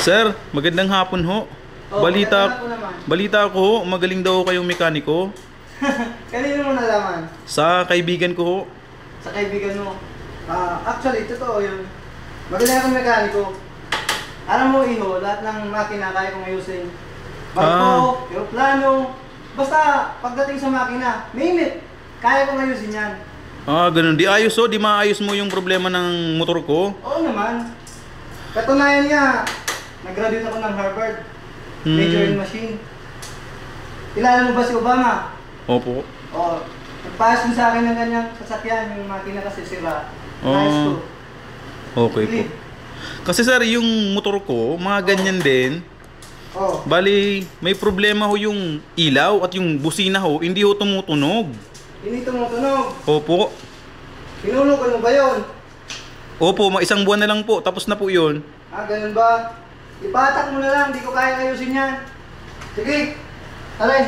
Sir, magandang hapon ho. Oh, Balita, magandang hapon naman. balita ko ho, magaling daw kayong mekaniko. Kanino mo nalaman? Sa kaibigan ko ho. Sa kaibigan mo. Actually, totoo yun. Magaling akong mekaniko. Alam mo, Iho, lahat ng makina kaya kong ayusin. Barko, aeroplano, basta pagdating sa makina, mainit. Kaya kong ayusin yan. Ganun. Di ayos ho, di maayos mo yung problema ng motor ko. Oo naman. Katunayan niya, nag-graduate ako ng Harvard. Major in machine. Kilala mo ba si Obama? Opo. Oo. Nagpaas din sa akin ng ganyang sasakyan, yung makina kasi sira. Nice ko. Okay po. Kasi sir, yung motor ko, mga ganyan din. Oh. Bali, may problema ho yung ilaw at yung busina ho, hindi ho tumutunog. Hindi tumutunog. Opo. Pinunugan mo ba yun? Opo, isang buwan na lang po, tapos na po yun. Ganun ba? Ipatak mo na lang, di ko kaya ayusin yan. Sige, taray.